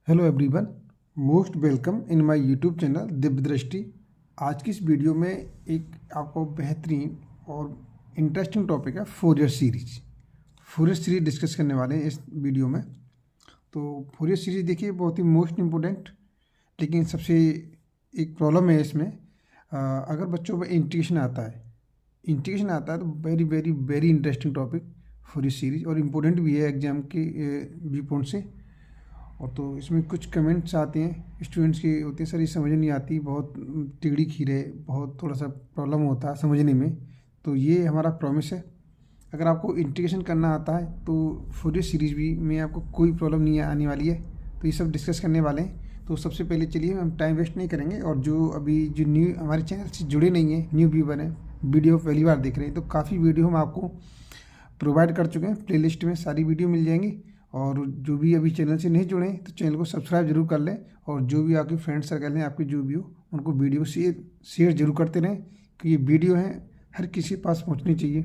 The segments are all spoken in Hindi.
Hello everyone, most welcome in my YouTube channel Divya दृष्टि। आज की इस वीडियो में एक आपको बेहतरीन और इंटरेस्टिंग टॉपिक है Fourier series. Fourier series discuss करने वाले हैं इस वीडियो में। तो फोरियर सीरीज देखिए बहुत ही मोस्ट इम्पोर्टेंट, लेकिन सबसे एक प्रॉब्लम है इसमें। अगर बच्चों में इंटीग्रेशन आता है तो very very very interesting topic Fourier series, और इम्पोर्टेंट भी है एग्जाम के व्यू पॉइंट से। और तो इसमें कुछ कमेंट्स आते हैं स्टूडेंट्स के, होते हैं सर ये समझ नहीं आती, बहुत टिगड़ी खीरे, बहुत थोड़ा सा प्रॉब्लम होता है समझने में। तो ये हमारा प्रॉमिस है, अगर आपको इंटीग्रेशन करना आता है तो फोरियर सीरीज भी में आपको कोई प्रॉब्लम नहीं आने वाली है। तो ये सब डिस्कस करने वाले हैं। तो सबसे पहले चलिए हम टाइम वेस्ट नहीं करेंगे, और जो न्यू हमारे चैनल से जुड़े नहीं हैं, न्यू व्यूवर हैं, वीडियो पहली बार देख रहे हैं, तो काफ़ी वीडियो हम आपको प्रोवाइड कर चुके हैं। प्लेलिस्ट में सारी वीडियो मिल जाएंगी। और जो भी अभी चैनल से नहीं जुड़े हैं तो चैनल को सब्सक्राइब जरूर कर लें, और जो भी आपके फ्रेंड सर्कल हैं, आपके जो भी हो, उनको वीडियो शेयर जरूर करते रहें, क्योंकि ये वीडियो है हर किसी के पास पहुंचनी चाहिए,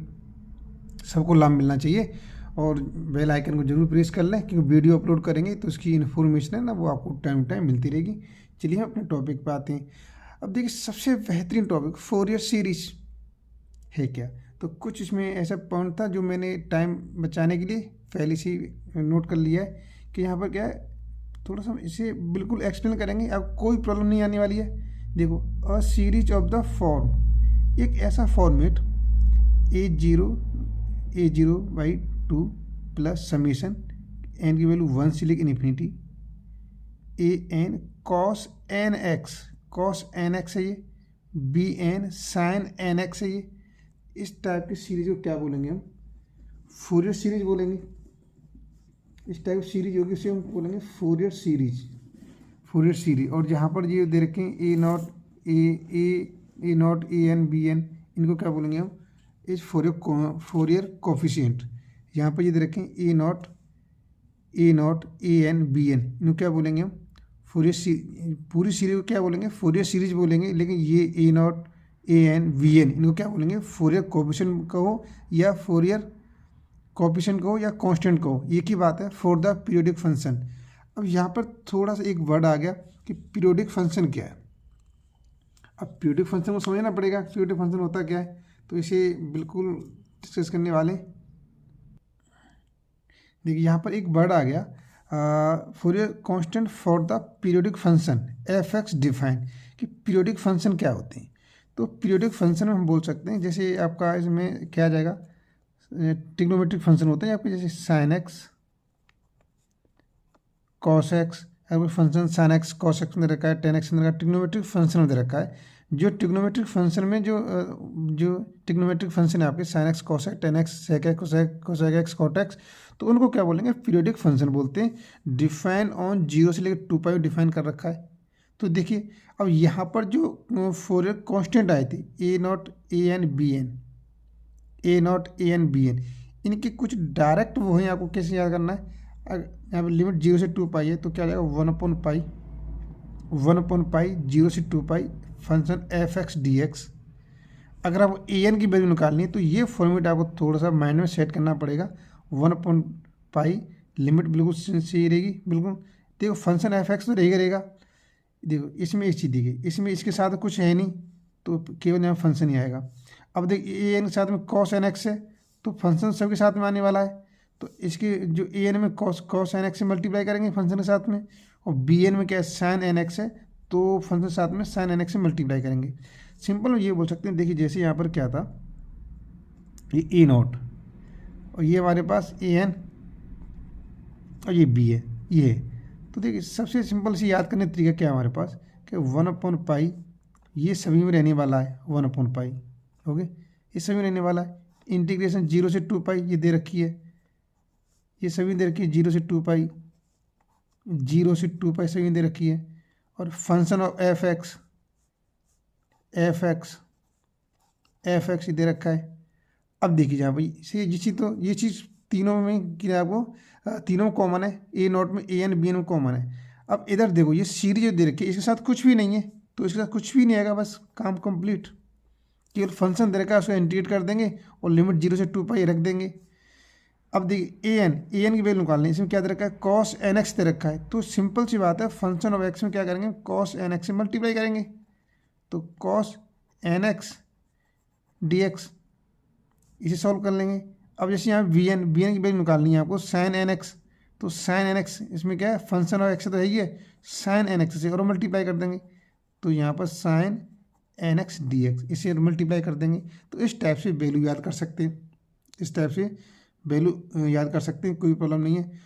सबको लाभ मिलना चाहिए। और बेल आइकन को जरूर प्रेस कर लें, क्योंकि वीडियो अपलोड करेंगे तो उसकी इन्फॉर्मेशन है ना, वो आपको टाइम टाइम मिलती रहेगी। चलिए हम अपने टॉपिक पर आते हैं। अब देखिए सबसे बेहतरीन टॉपिक फोरियर सीरीज है क्या। तो कुछ इसमें ऐसा पॉइंट था जो मैंने टाइम बचाने के लिए पहले से नोट कर लिया है कि यहाँ पर क्या है, थोड़ा सा इसे बिल्कुल एक्सप्लेन करेंगे, अब कोई प्रॉब्लम नहीं आने वाली है। देखो, a series of the form, एक ऐसा format a0/2 plus summation n की वैल्यू 1 से लेकर इन्फिनिटी an cos nx है ये, bn sin nx है ये। इस टाइप की सीरीज को क्या बोलेंगे हम? फोरियर सीरीज बोलेंगे। इस टाइप की सीरीज होगी उसे हम बोलेंगे फोरियर सीरीज। और जहाँ पर ये दे रखे हैं A naught A N B N, इनको क्या बोलेंगे हम? इस फोरियर कोफिशिएंट। यहाँ पर ये दे रखे हैं A naught A N B N, इनको क्या बोलेंगे हम? पूरी सीरीज को क्या बोलेंगे? फोरियर सीरीज बोलेंगे। लेकिन ये A naught A N V N, इनको क्या बोलेंगे? फोरियर कोफिशिएंट कहो या फोरियर कोफिशिएंट कहो या कांस्टेंट कहो, ये की बात है फॉर द पीरियोडिक फंक्शन। अब यहाँ पर थोड़ा सा एक वर्ड आ गया कि पीरियोडिक फंक्शन क्या है। अब पीरियोडिक फंक्शन को समझना पड़ेगा, पीरियोडिक फंक्शन होता क्या है, तो इसे बिल्कुल डिस्कस करने वाले। देखिए यहाँ पर एक वर्ड आ गया, Fourier constant for the periodic function F x define, कि पीरियोडिक फंक्शन क्या होते हैं। तो पीरियोडिक फंक्शन में हम बोल सकते हैं, जैसे आपका इसमें क्या आ जाएगा, ट्रिग्नोमेट्रिक फंक्शन होते हैं आपके, जैसे साइन एक्स कॉस एक्स। अगर function sine x cos x में रखा है, टेन एक्स में रखा है, ट्रिग्नोमेट्रिक फंक्शन में रखा है। जो ट्रिग्नोमेट्रिक फंक्शन में जो ट्रिग्नोमेट्रिक फंक्शन है आपके, sine x cos x, tan x sec x cosec x cot x, तो उनको क्या बोलेंगे? पीरियोडिक फंक्शन बोलते हैं। डिफाइन ऑन 0 से लेकर 2π डिफाइन कर रखा है। तो देखिए अब यहाँ पर जो फोरियर कांस्टेंट आए थे A naught A N B N, इनके कुछ डायरेक्ट वो हैं, आपको कैसे याद करना है? यहाँ पर लिमिट 0 से 2π है, तो क्या आ जाएगा 1/π 0 से 2π function F X D X. अगर आपको ए एन की वैल्यू निकालनी है तो ये फॉर्मेट आपको थोड़ा सा माइंड में सेट करना पड़ेगा। 1/π लिमिट बिल्कुल सही रहेगी, बिल्कुल। देखो फंक्शन एफ एक्स तो रहेगा। देखो इसमें एक चीज़ दी गई, इसमें इसके साथ कुछ है नहीं, तो केवल यहाँ फंक्शन ही आएगा। अब देख ए एन के साथ में कॉस एन एक्स है, तो फंक्शन सबके साथ में आने वाला है, तो इसके जो ए एन में कॉस एन एक्स से मल्टीप्लाई करेंगे फंक्शन के साथ में, और बी एन में क्या है साइन एन एक्स है, तो फंक्शन के साथ में साइन एन एक्स से मल्टीप्लाई करेंगे। सिंपल ये बोल सकते हैं। देखिए जैसे यहाँ पर क्या था, ये ए नॉट, और ये हमारे पास ए एन, और ये बी है, ये है। तो देखिए सबसे सिंपल से याद करने का तरीका क्या है हमारे पास, कि 1/π ये सभी में रहने वाला है, 1/π ओके, ये सभी रहने वाला है। इंटीग्रेशन 0 से 2π ये दे रखी है, ये सभी दे रखी है 0 से 2π, 0 से 2π सभी दे रखी है। और फंक्शन ऑफ एफ एक्स दे रखा है। अब देखिए जहाँ भाई से ये चीज़ तीनों में क्या आपको तीनों कॉमन है, ए नॉट में ए एन बी एन में कॉमन है। अब इधर देखो ये सीरीज जो दे रखी है, इसके साथ कुछ भी नहीं है, तो इसके साथ कुछ भी नहीं आएगा, बस काम कंप्लीट। केवल फंक्शन दे रखा है, उसको इंटीग्रेट कर देंगे और लिमिट 0 से 2π रख देंगे। अब देखिए ए एन की वैल्यू निकालनी है, इसमें क्या दे रखा है कॉस एन एक्स दे रखा है, तो सिंपल सी बात है फंक्शन ऑफ एक्स में क्या करेंगे कॉस एन एक्स से मल्टीप्लाई करेंगे, तो cos N x D x इसे सॉल्व कर लेंगे। अब जैसे यहाँ वी एन की वैल्यू निकालनी है आपको साइन एन एक्स, तो साइन एन एक्स इसमें क्या है फंक्शन ऑफ एक्स तो है ही है, साइन एन एक्स से और मल्टीप्लाई कर देंगे, तो यहाँ पर sine N x D x इसे मल्टीप्लाई कर देंगे। तो इस टाइप से वैल्यू याद कर सकते हैं, इस टाइप से वैल्यू याद कर सकते हैं, कोई प्रॉब्लम नहीं है,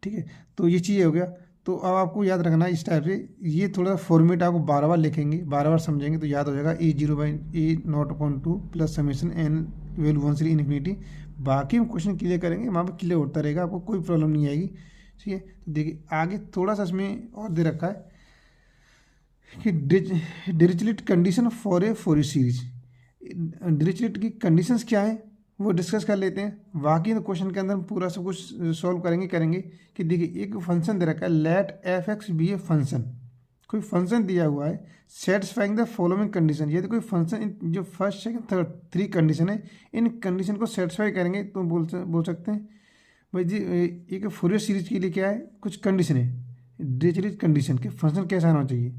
ठीक है। तो ये चीज़ हो गया। तो अब आपको याद रखना है इस टाइप से, ये थोड़ा फॉर्मेट आपको बार बार लिखेंगे, बार बार समझेंगे तो याद हो जाएगा। E0/E0/2 plus summation N value 1 से इन्फिनिटी। बाकी हम क्वेश्चन क्लियर करेंगे, वहाँ पर क्लियर होता रहेगा, आपको कोई प्रॉब्लम नहीं आएगी, ठीक है। तो देखिए आगे थोड़ा सा इसमें और दे रखा है कि Dirichlet condition for a Fourier series. Dirichlet की कंडीशंस क्या है वो डिस्कस कर लेते हैं। बाकी तो क्वेश्चन के अंदर हम पूरा सब कुछ सॉल्व करेंगे कि देखिए एक फंक्शन दे रखा है let f x b a function, कोई फंक्शन दिया हुआ है सेटिस्फाइंग द फॉलोइंग कंडीशन। ये तो कोई फंक्शन जो फर्स्ट सेकंड थर्ड 3 कंडीशन है, इन कंडीशन को सेटिस्फाई करेंगे तो बोल सकते हैं भाई जी एक फोरियर सीरीज के लिए क्या है कुछ कंडीशन है डिरिचलेट कंडीशन के फंक्शन कैसा होना चाहिए,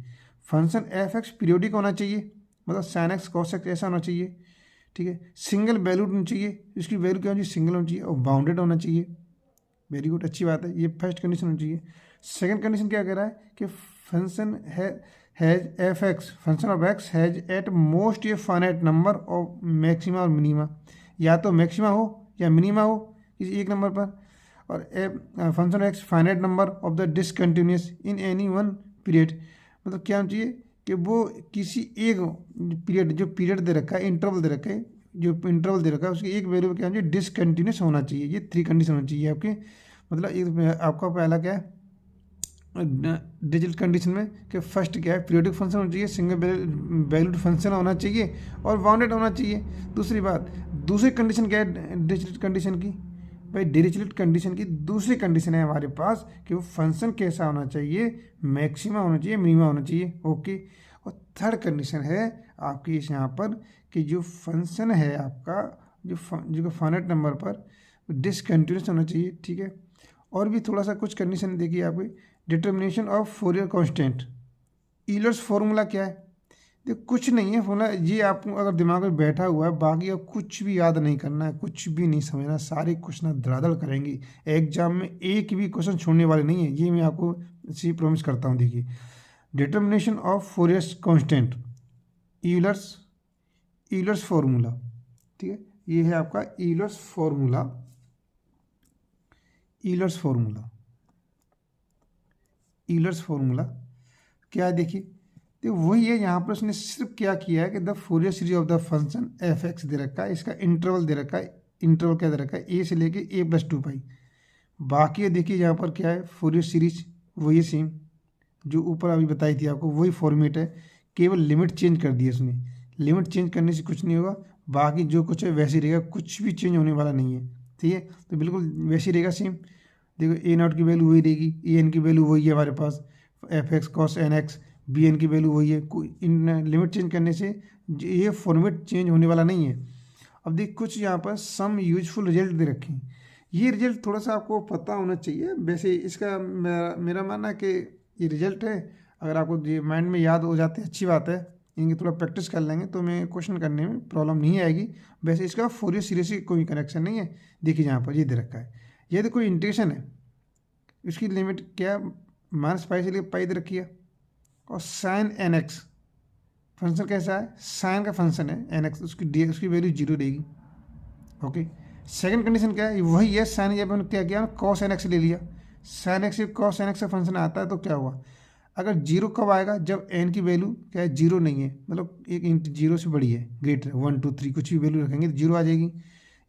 फंक्शन एफ एक्स पीरियोडिक होना चाहिए, मतलब साइन एक्स कॉस एक्स ऐसा होना चाहिए, ठीक है। सिंगल वैल्यूड होनी चाहिए, इसकी वैल्यू क्या होनी चाहिए सिंगल होनी चाहिए, और बाउंडेड होना चाहिए, वेरी गुड अच्छी बात है, ये फर्स्ट कंडीशन होनी चाहिए। सेकंड कंडीशन क्या कह रहा है कि function has F x function of x has at most a finite number of maxima और मिनिमा, या तो मैक्सिमा हो या मिनिमा हो किसी एक नंबर पर, और function of x finite number of the discontinuous in any one period, मतलब क्या होना चाहिए कि वो किसी एक पीरियड जो पीरियड दे रखा है इंटरवल दे रखा है, जो इंटरवल दे रखा है उसकी एक वैल्यू क्या होना चाहिए डिसकंटिन्यूस होना चाहिए। ये 3 कंडीशन होनी चाहिए आपके, मतलब एक आपका पहला क्या है डिजिटल कंडीशन में कि फर्स्ट क्या है पीरियोडिक फंक्शन होना चाहिए, सिंगल वैल्यूड फंक्शन होना चाहिए और बाउंडेड होना चाहिए। दूसरी बात दूसरी कंडीशन क्या है डिजिटल कंडीशन की, भाई डिरिचलेट कंडीशन की दूसरी कंडीशन है हमारे पास कि वो फंक्शन कैसा होना चाहिए मैक्सिमा होना चाहिए मिनिमा होना चाहिए, ओके। और थर्ड कंडीशन है आपकी इस यहाँ पर कि जो फंक्शन है आपका जो फाइनाइट नंबर पर डिसकंटिन्यूस होना चाहिए, ठीक है। और भी थोड़ा सा कुछ कंडीशन देखिए आपकी determination of Fourier constant. Euler's formula क्या है, देखो कुछ नहीं है फॉर्मूला, ये आपको अगर दिमाग में बैठा हुआ है बाकी अब कुछ भी याद नहीं करना है, कुछ भी नहीं समझना, सारे क्वेश्चन धड़ाधड़ करेंगे एग्जाम में, एक भी क्वेश्चन छोड़ने वाले नहीं है, ये मैं आपको सी प्रॉमिस करता हूँ। देखिए determination of Fourier constant Euler's formula, ठीक है, ये है आपका ईलर्स फॉर्मूला क्या है देखिए, तो वही है यहाँ पर उसने सिर्फ क्या किया है कि the Fourier series of the function F X दे रखा है, इसका इंटरवल दे रखा है, इंटरवल क्या दे रखा है ए से लेके a+2π। बाकी देखिए यहाँ पर क्या है फोरियर सीरीज वही सेम जो ऊपर अभी बताई थी आपको, वही फॉर्मेट है, केवल लिमिट चेंज कर दी है उसने, लिमिट चेंज करने से कुछ नहीं होगा, बाकी जो कुछ है वैसे ही रहेगा, कुछ भी चेंज होने वाला नहीं है, ठीक है। तो बिल्कुल वैसे ही रहेगा सेम, देखो a0 की वैल्यू वही रहेगी, an की वैल्यू वही है हमारे पास, F X cos N X bn की वैल्यू वही है, कोई इन लिमिट चेंज करने से ये फॉर्मेट चेंज होने वाला नहीं है। अब देख कुछ यहाँ पर सम यूजफुल रिजल्ट दे रखे हैं, ये रिजल्ट थोड़ा सा आपको पता होना चाहिए, वैसे इसका मेरा मानना है कि ये रिजल्ट है, अगर आपको ये माइंड में याद हो जाते अच्छी बात है, इनकी थोड़ा प्रैक्टिस कर लेंगे तो मैं क्वेश्चन करने में प्रॉब्लम नहीं आएगी। वैसे इसका फोरियर सीरीज से कोई कनेक्शन नहीं है, देखिए यहाँ पर ये दे रखा है, ये तो कोई इंटीग्रेशन है, इसकी लिमिट क्या -π से लेकर पाई दे रखी है, और साइन एन एक्स फंक्शन कैसा है साइन का फंक्शन है एन एक्स, उसकी वैल्यू 0 रहेगी, ओके। सेकंड कंडीशन क्या है वही है साइन, जब मैंने क्या किया कॉस एन एक्स ले लिया, sine x cos N x का फंक्शन आता है, तो क्या हुआ अगर 0 कब आएगा जब एन की वैल्यू क्या है 0 नहीं है, मतलब एक इंट 0 से बड़ी है ग्रेटर 1 2 3 कुछ भी वैल्यू रखेंगे तो 0 आ जाएगी,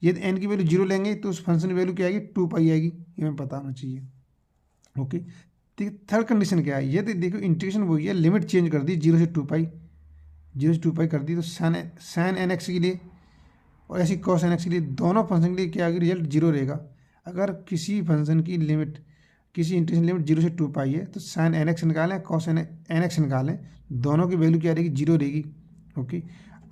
यदि एन की वैल्यू 0 लेंगे तो उस फंक्शन की वैल्यू क्या आएगी 2π आएगी, ये हमें पता होना चाहिए, ओके। ठीक, थर्ड कंडीशन क्या है, ये देखो इंटीग्रेशन वही है, लिमिट चेंज कर दी 0 से 2π कर दी, तो साइन एन एक्स के लिए और ऐसी कॉस एन एक्स के लिए दोनों फंक्शन के लिए क्या आगे रिजल्ट 0 रहेगा। अगर किसी फंक्शन की लिमिट किसी इंटीग्रेशन लिमिट 0 से 2π है तो साइन एन एक्स निकालें कॉस एन एक्स निकालें, दोनों की वैल्यू क्या रहेगी 0 रहेगी, ओके।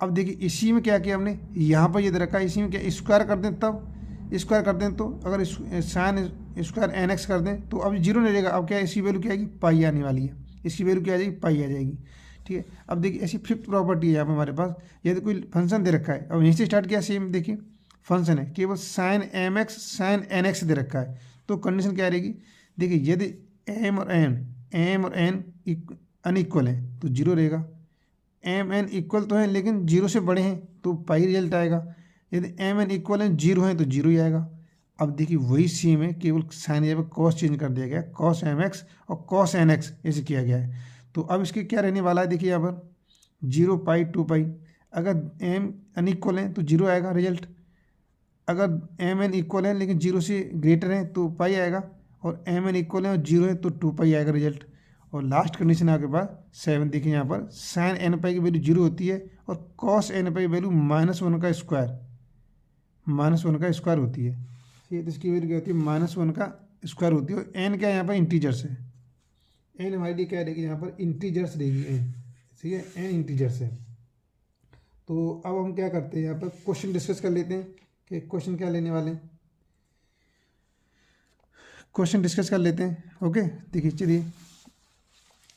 अब देखिए इसी में क्या किया हमने यहाँ पर ये दे रखा है, इसी में क्या स्क्वायर कर दें तब स्क्वायर कर दें तो अगर साइन स्क्वायर एन एक्स कर दें तो अब जीरो नहीं रहेगा। अब क्या है, इसकी वैल्यू क्या आएगी, पाई आने वाली है। इसकी वैल्यू क्या आ जाएगी, पाई आ जाएगी। ठीक है, अब देखिए ऐसी फिफ्थ प्रॉपर्टी है यहाँ पर हमारे पास। यदि कोई फंक्शन दे रखा है, अब यहीं से स्टार्ट किया, सेम देखिए फंक्शन है, केवल sine M X sine N X दे रखा है, तो कंडीशन क्या रहेगी, देखिए यदि एम और एन अनइक्वल है तो जीरो रहेगा। एम एन इक्वल तो है लेकिन जीरो से बड़े हैं तो पाई रिजल्ट आएगा। यदि एम एन इक्वल है जीरो है तो जीरो ही आएगा। अब देखिए वही सेम है, केवल साइन जगह कॉस चेंज कर दिया गया, कॉस एम एक्स और कॉस एन एक्स ऐसे किया गया है। तो अब इसके क्या रहने वाला है, देखिए यहाँ पर जीरो पाई टू पाई। अगर एम अनइक्वल है तो जीरो आएगा रिजल्ट, अगर एम एन इक्वल है लेकिन जीरो से ग्रेटर है तो पाई आएगा, और एम एन इक्वल है और जीरो है तो टू पाई आएगा रिजल्ट। और लास्ट कंडीशन आपके पास 7, देखिए यहाँ पर साइन एन पाई की वैल्यू जीरो होती है और कॉस एन पाई की वैल्यू -1 का स्क्वायर होती है। ठीक है, तो इसकी वैल्यू क्या होती है, -1 का स्क्वायर होती है। और एन क्या है यहाँ पर, इंटीजर्स है। एन हमारे लिए क्या रहेगी यहाँ पर, इंटीजर्स रहेगी एन। ठीक है, एन इंटीजर्स है। तो अब हम क्या करते हैं, यहाँ पर क्वेश्चन डिस्कस कर लेते हैं कि क्वेश्चन क्या लेने वाले हैं। क्वेश्चन डिस्कस कर लेते हैं। ओके, देखिए चलिए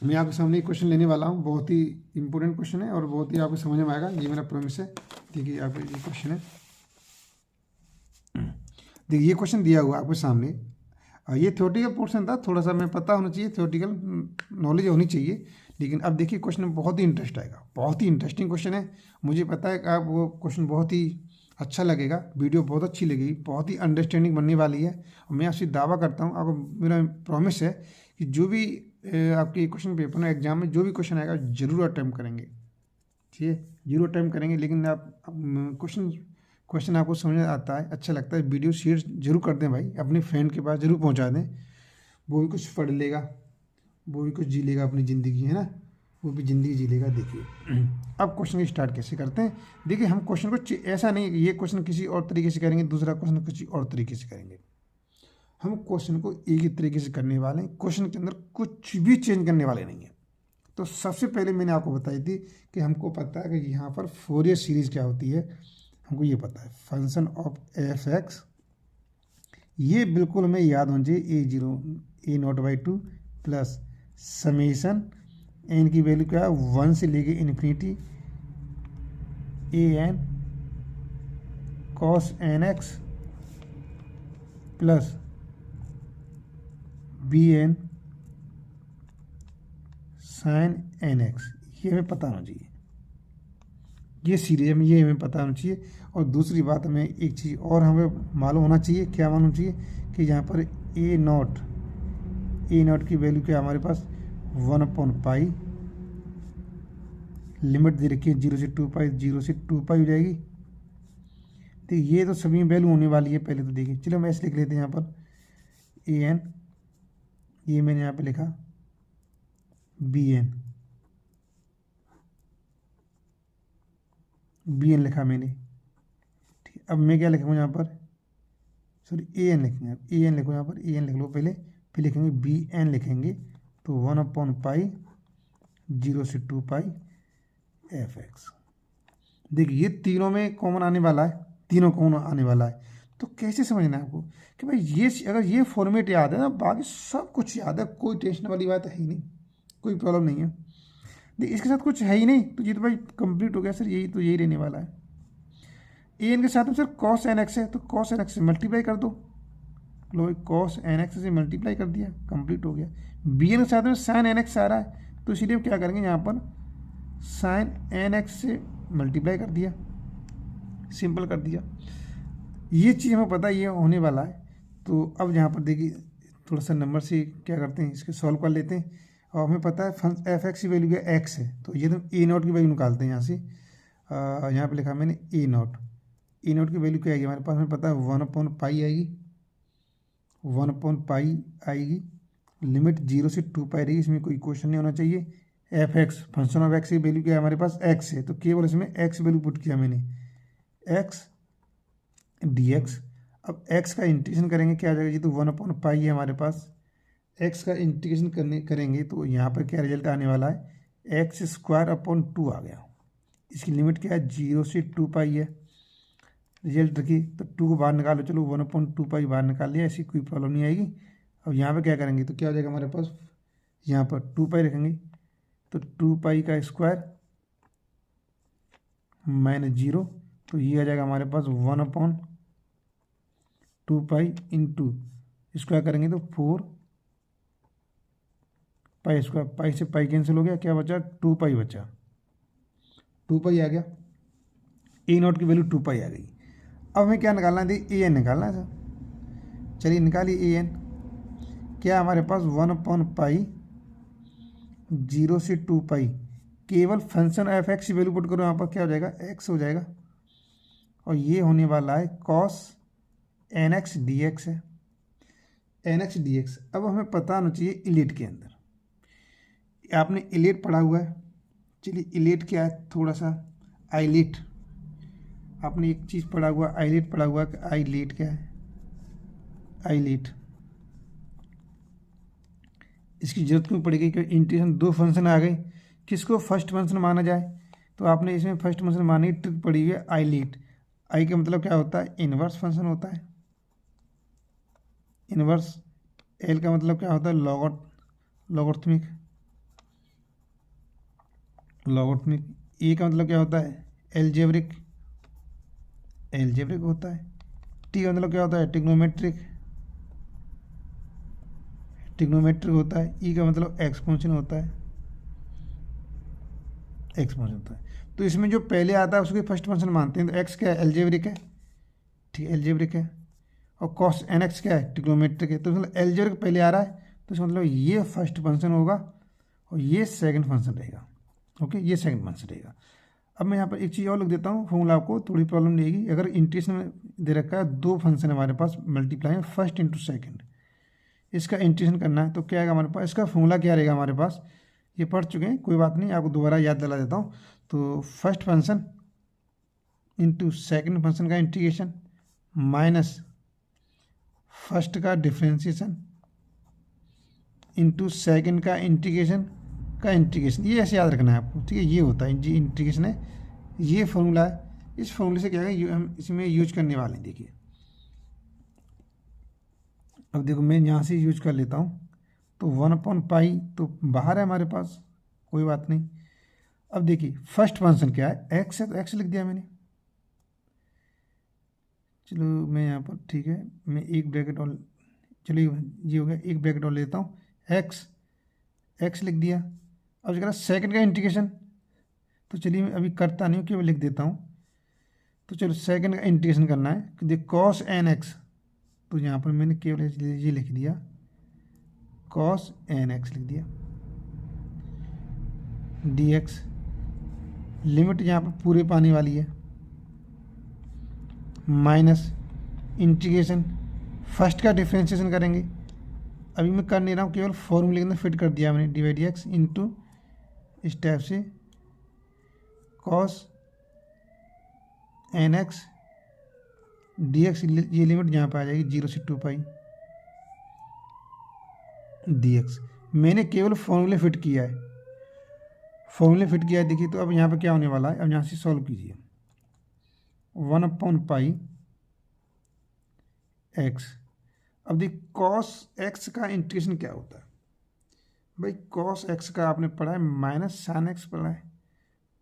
मैं आपके सामने एक क्वेश्चन लेने वाला हूँ, बहुत ही इंपॉर्टेंट क्वेश्चन है और बहुत ही आपको समझ में आएगा, ये मेरा प्रॉमिस है। देखिए आपको ये क्वेश्चन है, देखिए ये क्वेश्चन दिया हुआ आपके सामने। ये थ्योरेटिकल पोर्शन था, थोड़ा सा मैं पता होना चाहिए, थ्योरेटिकल नॉलेज होनी चाहिए। लेकिन अब देखिए क्वेश्चन में बहुत ही इंटरेस्ट आएगा, बहुत ही इंटरेस्टिंग क्वेश्चन है। मुझे पता है कि आपको क्वेश्चन बहुत ही अच्छा लगेगा, वीडियो बहुत अच्छी लगेगी, बहुत ही अंडरस्टैंडिंग बनने वाली है। और मैं आपसे दावा करता हूँ, आपको मेरा प्रॉमिस है कि जो भी आपके क्वेश्चन पेपर में एग्जाम में जो भी क्वेश्चन आएगा जरूर अटैम्प्ट करेंगे। ठीक है, जरूर अटैम्प्ट करेंगे। लेकिन आप क्वेश्चन आपको समझ में आता है, अच्छा लगता है, वीडियो शेयर जरूर कर दें भाई, अपने फ्रेंड के पास जरूर पहुंचा दें। वो भी कुछ पढ़ लेगा, वो भी कुछ जी लेगा अपनी ज़िंदगी, है ना, वो भी ज़िंदगी जी लेगा। देखिए अब क्वेश्चन की स्टार्ट कैसे करते हैं। देखिए हम क्वेश्चन को ऐसा नहीं है कि ये क्वेश्चन किसी और तरीके से करेंगे, दूसरा क्वेश्चन किसी और तरीके से करेंगे। हम क्वेश्चन को एक ही तरीके से करने वाले हैं, क्वेश्चन के अंदर कुछ भी चेंज करने वाले नहीं हैं। तो सबसे पहले मैंने आपको बताई थी कि हमको पता है कि यहाँ पर फोरियर सीरीज़ क्या होती है, हमको ये पता है, फंक्शन ऑफ एफ एक्स, ये बिल्कुल हमें याद होना चाहिए, a0 प्लस समेशन एन की वैल्यू क्या है 1 से लेके infinity an cos nx plus bn sin nx, ये हमें पता होना चाहिए, ये सीरीज हमें, ये हमें पता होना चाहिए। और दूसरी बात हमें एक चीज़ और हमें मालूम होना चाहिए, क्या मालूम चाहिए कि यहाँ पर ए नॉट की वैल्यू क्या हमारे पास 1/पाई, लिमिट दे रखी है 0 से 2 पाई, 0 से 2 पाई हो जाएगी। तो ये तो सभी वैल्यू होने वाली है। पहले तो देखिए, चलो हम ऐसे लिख लेते हैं यहाँ पर an, ये मैंने यहाँ पे लिखा bn लिखा मैंने। ठीक है, अब मैं क्या लिखूँगा यहाँ पर, सॉरी an लिखेंगे, an लिखो यहाँ पर, an लिख लो पहले, फिर लिखेंगे bn लिखेंगे, तो 1/पाई 0 से 2 पाई एफ एक्स। देखिए ये तीनों में कॉमन आने वाला है, तीनों कॉमन आने वाला है। तो कैसे समझना है आपको कि भाई ये अगर ये फॉर्मेट याद है ना, बाकी सब कुछ याद है, कोई टेंशन वाली बात है ही नहीं, कोई प्रॉब्लम नहीं है। देखिए इसके साथ कुछ है ही नहीं, तो ये तो भाई कंप्लीट हो गया सर, यही तो यही रहने वाला है। ए एन के साथ में सर कॉस एन एक्स है, तो कॉस एन एक्स से मल्टीप्लाई कर दो, लो कॉस एन एक्स से मल्टीप्लाई कर दिया, कंप्लीट हो गया। बी एन के साथ में साइन एन एक्स आ रहा है, तो इसीलिए क्या करेंगे यहाँ पर साइन एन एक्स से मल्टीप्लाई कर दिया, सिंपल कर दिया। ये चीज़ हमें पता है ये होने वाला है। तो अब यहाँ पर देखिए थोड़ा सा नंबर से क्या करते हैं, इसके सॉल्व कर लेते हैं। और हमें पता है एफ एक्स की वैल्यू क्या एक्स है, तो ये तो ए नॉट की वैल्यू निकालते हैं यहाँ से। यहाँ पे लिखा मैंने ए नॉट की वैल्यू क्या आएगी हमारे पास, हमें पता है 1/पाई आएगी, 1/पाई आएगी, लिमिट 0 से 2 पाई रहेगी, इसमें कोई क्वेश्चन नहीं होना चाहिए। F x, function of x की वैल्यू क्या है हमारे पास, एक्स है, तो केवल इसमें एक्स वैल्यू पुट किया मैंने, एक्स डी एक्स। अब एक्स का इंटीग्रेशन करेंगे क्या आ जाएगा जी, तो 1/पाई है हमारे पास, एक्स का इंटीग्रेशन करेंगे तो यहाँ पर क्या रिजल्ट आने वाला है, x² 2 आ गया। इसकी लिमिट क्या है 0 से 2 पाई है, रिजल्ट रखिए तो 2 को बाहर निकालो, चलो 1/2 पाई बाहर निकाल लिया, ऐसी कोई प्रॉब्लम नहीं आएगी। अब यहाँ पे क्या करेंगे तो क्या हो जाएगा हमारे पास, यहाँ पर 2 पाई रखेंगे तो 2 पाई का स्क्वायर -0, तो ये आ जाएगा हमारे पास 1/2 पाई इंटू स्क्वायर करेंगे तो 4 पाई स्क्वायर, पाई से पाई कैंसिल हो गया, क्या बचा 2 पाई बचा, 2 पाई आ गया, ए नॉट की वैल्यू 2 पाई आ गई। अब हमें क्या निकालना है, ए एन निकालना है सर। चलिए निकालिए ए एन, क्या हमारे पास 1/पाई 0 से 2 पाई, केवल फंक्शन एफ एक्स की वैल्यू पुट करो, यहाँ पर क्या हो जाएगा एक्स हो जाएगा, और ये होने वाला है cos N x D x है, एन एक्स डी एक्स। अब हमें पता होना चाहिए इलेट के अंदर, आपने इलेट पढ़ा हुआ है, चलिए इलेट क्या है, थोड़ा सा आईलेट, आपने एक चीज़ पढ़ा हुआ आईलेट पढ़ा हुआ कि आईलेट क्या है, आईलेट इसकी जरूरत क्यों पड़ेगी कि इंटीग्रेशन 2 फंक्शन आ गए, किसको फर्स्ट फंक्शन माना जाए, तो आपने इसमें फर्स्ट फंक्शन मानने की ट्रिक पड़ी हुई है आईलेट। आई का मतलब क्या होता है, इनवर्स फंक्शन होता है, इनवर्स। एल का मतलब क्या होता है, लॉगरिथमिक, लॉगरिथमिक। ए का मतलब क्या होता है, एलजेब्रिक, एलजेब्रिक होता है। टी का मतलब क्या होता है, ट्रिग्नोमेट्रिक, ट्रिग्नोमेट्रिक होता है। ई का मतलब एक्सपोनेंशियल होता है, एक्सपोनेंशियल होता है। तो इसमें जो पहले आता है उसको फर्स्ट फंक्शन मानते हैं, तो एक्स क्या है, एलजेब्रिक है, ठीक है एलजेब्रिक है, और कॉस एन एक्स क्या है, ट्रिग्नोमेट्रिक है। तो मतलब एलजेब्रिक पहले आ रहा है तो इसका मतलब ये फर्स्ट फंक्शन होगा और ये सेकंड फंक्शन रहेगा, ओके ये सेकंड फंक्शन रहेगा। अब मैं यहाँ पर एक चीज़ और लिख देता हूँ, फॉर्मूला आपको थोड़ी प्रॉब्लम नहीं आएगी। अगर इंटीग्रेशन में दे रखा है 2 फंक्शन हमारे पास मल्टीप्लाई में, फर्स्ट इंटू सेकेंड, इसका इंटीग्रेशन करना है तो क्या आएगा हमारे पास, इसका फॉर्मूला क्या रहेगा हमारे पास, ये पढ़ चुके हैं कोई बात नहीं, आपको दोबारा याद दिला देता हूँ। तो first function into second function का इंटीग्रेशन माइनस फर्स्ट का डिफ्रेंशिएशन इंटू सेकेंड का इंटीग्रेशन ये ऐसे याद रखना है आपको, ठीक है। ये होता है जी इंटीग्रेशन है, ये फॉर्मूला है। इस फॉर्मूले से क्या है हम इसमें यूज करने वाले हैं, देखिए अब देखो मैं यहाँ से यूज कर लेता हूँ, तो 1/पाई तो बाहर है हमारे पास, कोई बात नहीं। अब देखिए फर्स्ट फंक्शन क्या है, एक्स है, तो एक्स लिख दिया मैंने, चलो मैं यहाँ पर ठीक है, मैं एक ब्रैकेट और, चलिए ये हो गया, एक ब्रैकेट और लेता हूँ, एक्स एक्स लिख दिया। अब जरा सेकंड का इंटीग्रेशन, तो चलिए मैं अभी करता नहीं हूँ, केवल लिख देता हूँ। तो चलो सेकंड का इंटीग्रेशन करना है, देखिए कॉस एन एक्स, तो यहाँ पर मैंने केवल ये लिख दिया कॉस एन एक्स लिख दिया, डी एक्स, लिमिट यहाँ पर पूरे पाने वाली है, माइनस इंटीग्रेशन फर्स्ट का डिफ्रेंशिएशन करेंगे, अभी मैं कर नहीं रहा हूँ, केवल फॉर्मूले के अंदर फिट कर दिया मैंने, डिवाइड एक्स इंटू इस टाइप से cos N x D x, ये लिमिट यहाँ पर आ जाएगी 0 से 2 पाई डी एक्स। मैंने केवल फॉर्मूले फिट किया है, फॉर्मूले फिट किया है, देखिए। तो अब यहाँ पे क्या होने वाला है, अब यहाँ से सॉल्व कीजिए, 1/पाई एक्स। अब देखिए कॉस एक्स का इंटीग्रेशन क्या होता है भाई, कॉस एक्स का आपने पढ़ा है माइनस साइन एक्स पढ़ा है,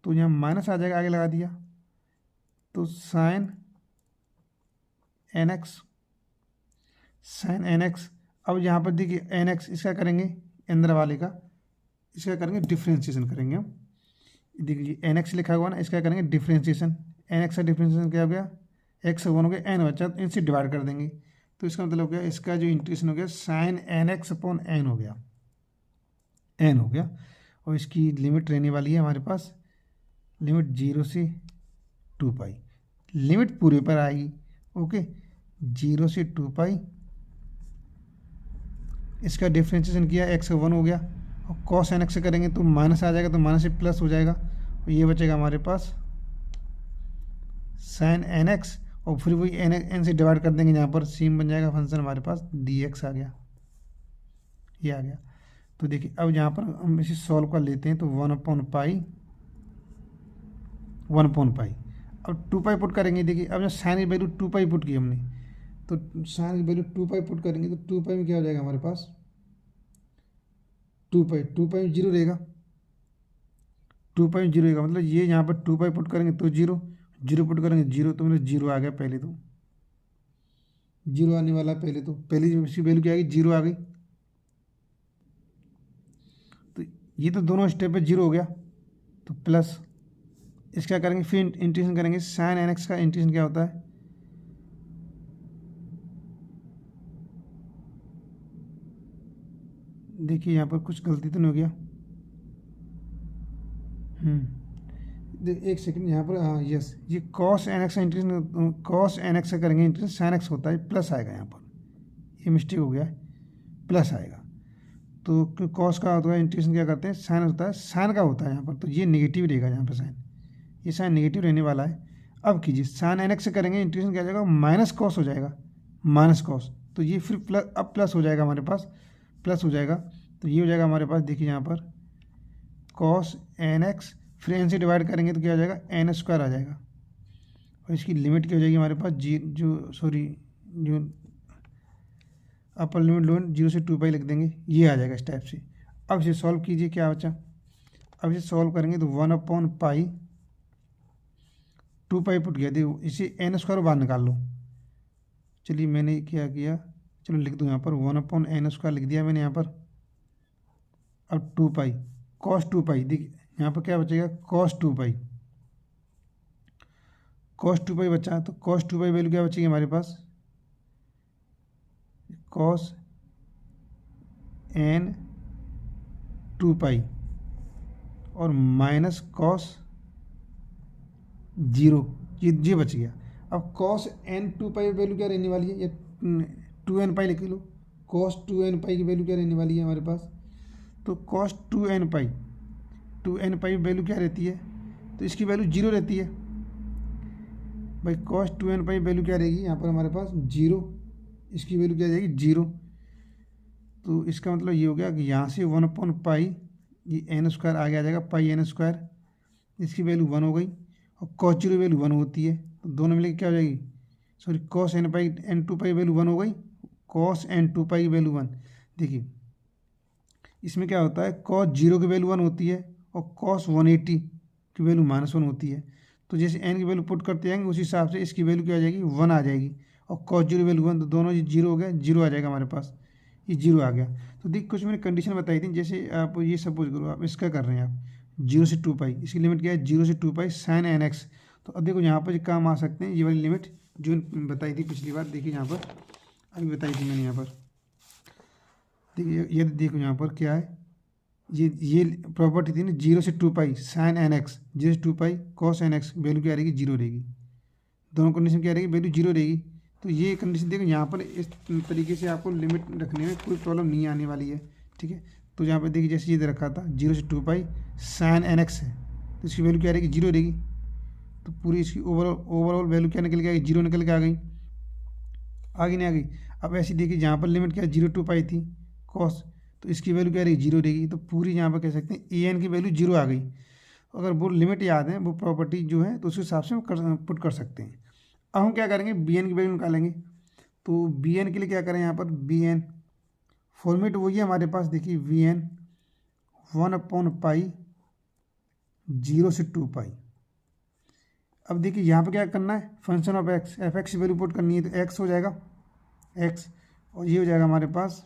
तो यहाँ माइनस आ जाएगा, आगे लगा दिया, तो sine N x, sine N x. अब यहाँ पर देखिए एन एक्स, इसका करेंगे अंदर वाले का, इसका करेंगे डिफ्रेंशिएशन करेंगे हम, देखिए एन एक्स लिखा हुआ ना, इसका करेंगे डिफ्रेंशिएशन, एन एक्स का डिफ्रेंशिएशन क्या हो गया, एक्स 1 हो गया, एन बचा, तो इनसे डिवाइड कर देंगे, तो इसका मतलब हो गया, इसका जो इंटीग्रेशन हो गया sine N x upon n हो गया, एन हो गया। और इसकी लिमिट रहने वाली है हमारे पास, लिमिट 0 से 2 पाई, लिमिट पूरे पर आएगी, ओके 0 से 2 पाई, इसका डिफ्रेंशिएशन किया, एक्स 1 हो गया, और कॉस एन एक्स से करेंगे तो माइनस आ जाएगा, तो माइनस से प्लस हो जाएगा, और ये बचेगा हमारे पास साइन एन एक्स, और फिर वही एन से डिवाइड कर देंगे, यहाँ पर सीम बन जाएगा फंक्शन हमारे पास, डी एक्स आ गया, ये आ गया। तो देखिए अब यहाँ पर हम इसे सॉल्व कर लेते हैं, तो 1/पाई अब 2 पाई पुट करेंगे। देखिए अब जो साइन की वैल्यू 2 पाई पुट की हमने, तो साइन की वैल्यू 2 पाई पुट करेंगे तो 2 पाई में क्या हो जाएगा हमारे पास, 2 पाई में जीरो रहेगा। 2 पाई में जीरो रहेगा मतलब ये यहाँ पर 2 पाई पुट करेंगे तो जीरो, जीरो पुट करेंगे जीरो, तो मतलब जीरो आ गया। पहले तो जीरो आने वाला है, पहले तो पहली इसकी वैल्यू क्या आ गई, जीरो आ गई। तो ये तो दोनों स्टेप पे जीरो हो गया, तो प्लस इसका करेंगे, फिर इंटीग्रेशन करेंगे। साइन एन एक्स का इंटीग्रेशन क्या होता है, देखिए यहाँ पर कुछ गलती तो नहीं हो गया। एक सेकंड यहाँ पर, हाँ यस, ये कॉस एन एक्स का इंटीग्रेशन, कॉस एन एक्स का करेंगे इंटीग्रेशन, साइन एक्स होता है प्लस आएगा यहाँ पर, ये मिस्टेक हो गया है, प्लस आएगा। तो कॉस का होता है इंटीग्रेशन क्या करते हैं, साइन होता है, साइन का होता है यहाँ पर, तो ये नेगेटिव रहेगा यहाँ पर साइन, ये साइन नेगेटिव रहने वाला है। अब कीजिए साइन एन एक्स से करेंगे इंटीग्रेशन क्या हो जाएगा, माइनस कॉस हो जाएगा, माइनस कॉस, तो ये फिर प्लस, अब प्लस हो जाएगा हमारे पास, प्लस हो जाएगा। तो ये हो जाएगा हमारे पास, देखिए यहाँ पर कॉस एन एक्स, फिर एन से डिवाइड करेंगे तो क्या हो जाएगा, एन स्क्वायर आ जाएगा। और इसकी लिमिट क्या हो जाएगी हमारे पास, जो अपर लिमिट लोअर 0 से 2 पाई लिख देंगे, ये आ जाएगा इस टाइप से। अब इसे सॉल्व कीजिए, क्या बचा, अब इसे सॉल्व करेंगे तो 1/पाई, 2 पाई पुट किया, देखो इसे एन स्क्वायर बाहर निकाल लो। चलिए मैंने क्या किया, चलो लिख दूँ यहाँ पर 1/n² लिख दिया मैंने यहाँ पर। अब 2 पाई कॉस 2 पाई, देखिए यहाँ पर क्या बचेगा, कॉस 2 पाई, कॉस 2 पाई बचा, तो कॉस 2 पाई वैल्यू क्या बचेगी हमारे पास, कॉस n 2 पाई और माइनस कॉस 0, ये बच गया। अब कॉस n 2 पाई वैल्यू क्या रहने वाली है, ये 2n पाई लिख लो, कॉस 2n पाई की वैल्यू क्या रहने वाली है हमारे पास, तो कॉस 2n पाई वैल्यू क्या रहती है, तो इसकी वैल्यू 0 रहती है भाई। कॉस 2n पाई वैल्यू क्या रहेगी यहाँ पर हमारे पास, 0, इसकी वैल्यू क्या जाएगी, 0। तो इसका मतलब ये हो गया कि यहाँ से 1/पाई, ये n² आगे आ जाएगा, पाई n², इसकी वैल्यू 1 हो गई, और कॉस 0 वैल्यू 1 होती है, तो दोनों मिलकर क्या हो जाएगी, sorry cos n 2 pi value 1 हो गई, कॉस n 2 पाई की वैल्यू 1। देखिए इसमें क्या होता है, कॉस 0 की वैल्यू 1 होती है और कॉस 180 की वैल्यू -1 होती है। तो जैसे n की वैल्यू पुट करते जाएंगे उसी हिसाब से इसकी वैल्यू क्या आ जाएगी, 1 आ जाएगी, और कॉस 0 वैल्यू 1, तो दोनों ये 0 हो गया, 0 आ जाएगा हमारे पास, ये 0 आ गया। तो देखिए कुछ मैंने कंडीशन बताई थी, जैसे आप ये सपोज करो आप इसका कर रहे हैं आप 0 से 2 पाई, इसकी लिमिट क्या है, 0 से 2 पाई साइन एन एक्स। तो अब देखो यहाँ पर काम आ सकते हैं ये वाली लिमिट जो बताई थी पिछली बार, देखिए यहाँ पर अभी बताई थी मैंने यहाँ पर, देखिए ये देखो यहाँ पर क्या है, ये प्रॉपर्टी थी ना, 0 से 2 पाई साइन एन एक्स, 0 से 2 pi cos N x, value क्या रहेगी, 0 रहेगी, दोनों कंडीशन क्या रहेगी, वैल्यू 0 रहेगी। तो ये कंडीशन देखो यहाँ पर इस तरीके से आपको लिमिट रखने में कोई प्रॉब्लम नहीं आने वाली है, ठीक है। तो यहाँ पर देखिए जैसे ये दे रखा था 0 से 2 पाई साइन एन एक्स है, तो इसकी वैल्यू क्या रहेगी, 0 रहेगी। तो पूरी इसकी ओवरऑल वैल्यू क्या निकल के आ गई, 0 निकल के आ गई, आगे नहीं आ गई। अब ऐसी देखिए जहाँ पर लिमिट क्या 0 2 पाई थी कॉस, तो इसकी वैल्यू क्या रहेगी, 0 रहेगी। तो पूरी यहाँ पर कह सकते हैं ए एन की वैल्यू 0 आ गई। अगर वो लिमिट याद है, वो प्रॉपर्टी जो है, तो उस हिसाब से हम पुट कर सकते हैं। अब हम क्या करेंगे, बी एन की वैल्यू निकालेंगे। तो बी एन के लिए क्या करें, यहाँ पर बी एन फॉर्मेट वही है हमारे पास, देखिए वी एन 1/पाई 0 से 2 पाई। अब देखिए यहाँ पर क्या करना है, function of x, F x की वैल्यू पुट करनी है, तो एक्स हो जाएगा एक्स, और ये हो जाएगा हमारे पास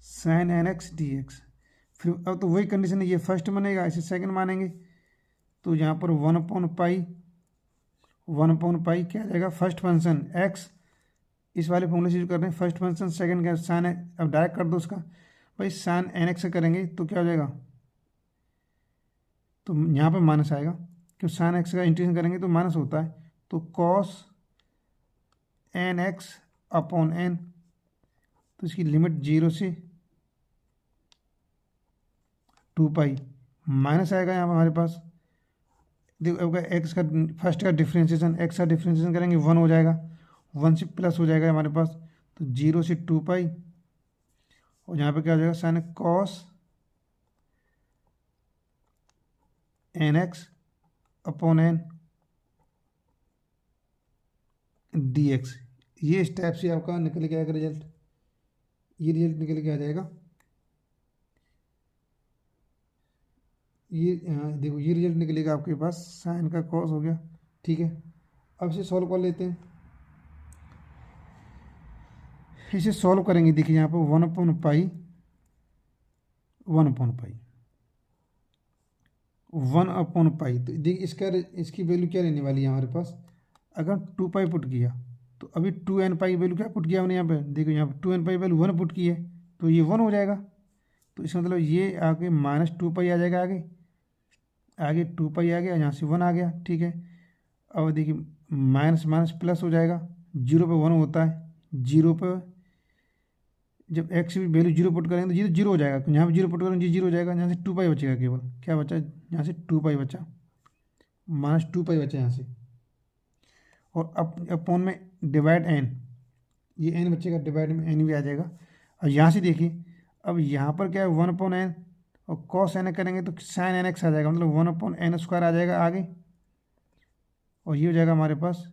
sine N x D X. फिर अब तो वही कंडीशन है, ये फर्स्ट मानेगा, इसे सेकंड मानेंगे। तो यहाँ पर 1/पाई क्या आ जाएगा, फर्स्ट फंक्शन एक्स, इस वाले फॉर्मूले से यूज कर रहे हैं, फर्स्ट फंक्शन सेकंड का साइन है। अब डायरेक्ट कर दो उसका, भाई साइन एन एक्स से करेंगे तो क्या हो जाएगा, तो यहाँ पर माइनस आएगा, क्यों साइन एक्स का इंटीग्रेशन करेंगे तो माइनस होता है। तो cos N x upon n, तो इसकी लिमिट 0 से 2 पाई माइनस आएगा यहाँ पर हमारे पास। देखो एक्स का फर्स्ट का डिफ्रेंशिएशन, एक्स का डिफ्रेंशिएशन करेंगे 1 हो जाएगा, 1 से प्लस हो जाएगा हमारे पास, तो 0 से 2 पाई, और यहाँ पे क्या हो जाएगा, sine cos N x upon n d x. ये इस टाइप से आपका निकल के आएगा रिजल्ट, ये रिजल्ट निकल के आ जाएगा। ये देखो ये रिजल्ट निकलेगा आपके पास, साइन का कॉस हो गया, ठीक है। अब इसे सॉल्व कर लेते हैं। इसे सॉल्व करेंगे, देखिए यहाँ पर 1/पाई 1/पाई 1/पाई, तो देखिए इसकी वैल्यू क्या रहने वाली है हमारे पास। अगर 2 पाई पुट किया तो अभी 2n पाई वैल्यू क्या पुट किया हमने यहाँ पे, देखो यहाँ पर 2n पाई वैल्यू 1 पुट की है, तो ये 1 हो जाएगा। तो इसका मतलब ये आगे -2 पाई आ जाएगा, आगे 2 पाई आ गया, यहाँ से 1 आ गया, ठीक है। अब देखिए माइनस माइनस प्लस हो जाएगा, 0 पे 1 होता है, 0 पे जब x की वैल्यू 0 पुट करेंगे तो ये तो 0 हो जाएगा, यहाँ पे 0 पुट करेंगे ये 0 हो जाएगा, यहाँ से 2 पाई बचेगा, केवल क्या बचा, यहाँ से 2 पाई बचा, -2 पाई बचा यहाँ से। और अपॉन में डिवाइड n, ये n बचेगा, डिवाइड में n भी आ जाएगा। और यहाँ से देखिए अब यहाँ पर क्या है 1/n, और कॉस n करेंगे तो साइन nx आ जाएगा, मतलब 1/n² आ जाएगा आगे, और ये हो जाएगा हमारे पास।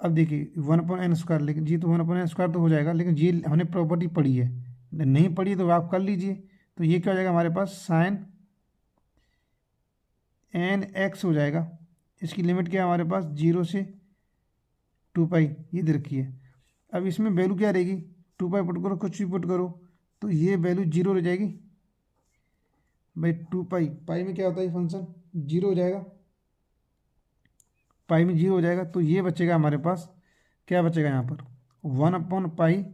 अब देखिए 1/n², लेकिन जी तो 1/n² तो हो जाएगा, लेकिन ये हमने प्रॉपर्टी पढ़ी है, नहीं पढ़ी तो आप कर लीजिए। तो ये क्या हो जाएगा हमारे पास, साइन nx हो जाएगा। इसकी लिमिट क्या है हमारे पास, 0 से 2 पाई, ये दे रखी है। अब इसमें वैल्यू क्या रहेगी, 2 पाई पुट करो, कुछ भी पुट करो, तो ये वैल्यू 0 हो जाएगी भाई। 2 पाई, पाई में क्या होता है फंक्शन, 0 हो जाएगा, पाई में 0 हो जाएगा। तो ये बचेगा हमारे पास, क्या बचेगा यहाँ पर 1/पाई,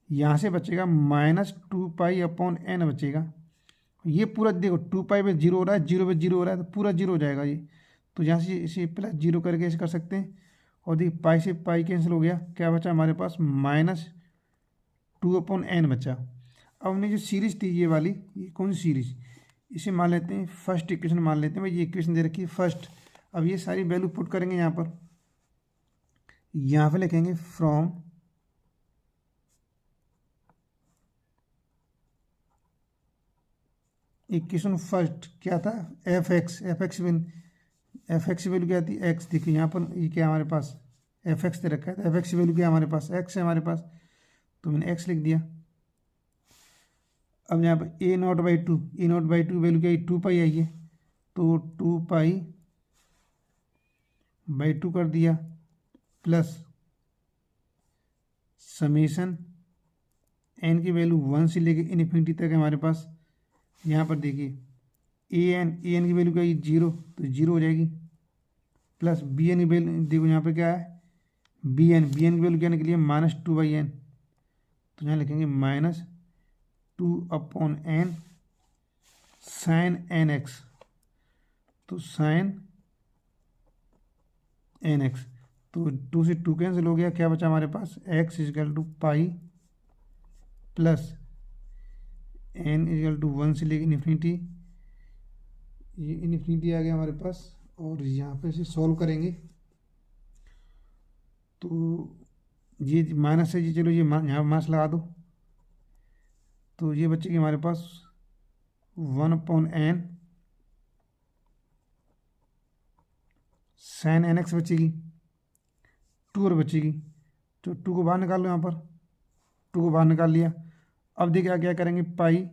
यहाँ से बचेगा -2 पाई/n बचेगा। ये पूरा देखो 2 पाई पे 0 हो रहा है, 0 पे 0 हो रहा है, तो पूरा 0 हो जाएगा ये। तो यहाँ से इसे +0 करके ऐसे कर सकते हैं। और देखिए पाई से पाई कैंसिल हो गया, क्या बचा हमारे पास, -2/n बचा। अब हमने जो सीरीज थी ये वाली, ये कौन सी सीरीज, इसे मान लेते हैं फर्स्ट इक्वेशन, मान लेते हैं भाई, ये इक्वेशन दे रखी है फर्स्ट। अब ये सारी वैल्यू पुट करेंगे यहाँ पर लिखेंगे फ्रॉम इक्वेशन फर्स्ट, क्या था f(x), f(x) की वैल्यू क्या थी x, देखिए यहाँ पर ये क्या हमारे पास f(x) दे रखा है, तो f(x) की वैल्यू क्या हमारे पास x है हमारे पास, तो मैंने x लिख दिया। अब यहाँ पर a0/2 वैल्यू क्या है, 2 पाई आई है, तो 2 पाई/2 कर दिया, प्लस समेशन n की वैल्यू 1 से लेके इन्फिनिटी तक है हमारे पास। यहाँ पर देखिए an की वैल्यू क्या है 0, तो 0 हो जाएगी, प्लस bn की वैल्यू देखो यहाँ पे क्या है, bn की वैल्यू क्या निकली है, -2/n, तो यहाँ लिखेंगे -2/n साइन nx, तो साइन nx, तो 2 से 2 कैंसिल हो गया, क्या बचा हमारे पास, x = पाई प्लस n = 1 से लेकर इन्फिनिटी, ये इन्फिनिटी आ गया हमारे पास। और यहाँ पे इसे सॉल्व करेंगे तो ये माइनस है जी, चलो ये यहाँ माइनस लगा दो, तो ये बचेगी हमारे पास 1/n साइन nx बचेगी, 2 और बचेगी, तो 2 को बाहर निकाल लो, यहाँ पर 2 को बाहर निकाल लिया। अब देखिए क्या करेंगे, पाई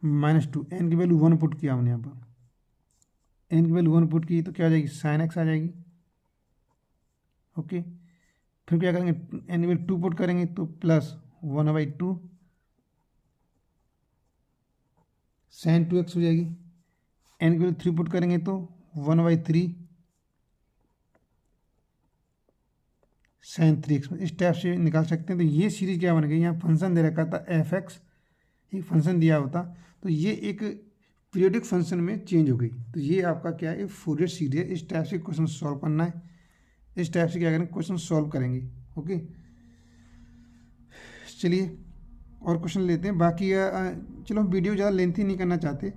-2, n की वैल्यू 1 पुट किया हमने यहाँ पर, n की वैल्यू 1 पुट की तो क्या आ जाएगी, साइन x आ जाएगी, ओके। फिर क्या करेंगे, n की वैल्यू 2 पुट करेंगे तो प्लस 1/2 साइन 2x हो जाएगी, n की वैल्यू 3 पुट करेंगे तो 1/3 साइन 3x, इस टाइप से निकाल सकते हैं। तो ये सीरीज क्या बन गई, यहाँ फंक्शन दे रखा था f(x), एक फंक्शन दिया होता, तो ये एक पीरियोडिक फंक्शन में चेंज हो गई। तो ये आपका क्या है, फोरियर सीरीज है। इस टाइप से क्वेश्चन सॉल्व करना है, इस टाइप से क्या करेंगे, क्वेश्चन सॉल्व करेंगे, ओके। चलिए और क्वेश्चन लेते हैं। बाकी चलो वीडियो ज़्यादा लेंथी नहीं करना चाहते,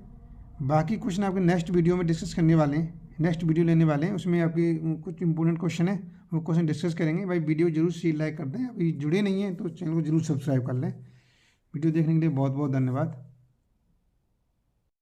बाकी क्वेश्चन आपके नेक्स्ट वीडियो में डिस्कस करने वाले हैं, नेक्स्ट वीडियो लेने वाले हैं, उसमें आपके कुछ इंपॉर्टेंट क्वेश्चन है, वो क्वेश्चन डिस्कस करेंगे। भाई वीडियो जरूर से लाइक कर दें, अभी जुड़े नहीं हैं तो चैनल को जरूर सब्सक्राइब कर लें। वीडियो देखने के लिए बहुत बहुत धन्यवाद।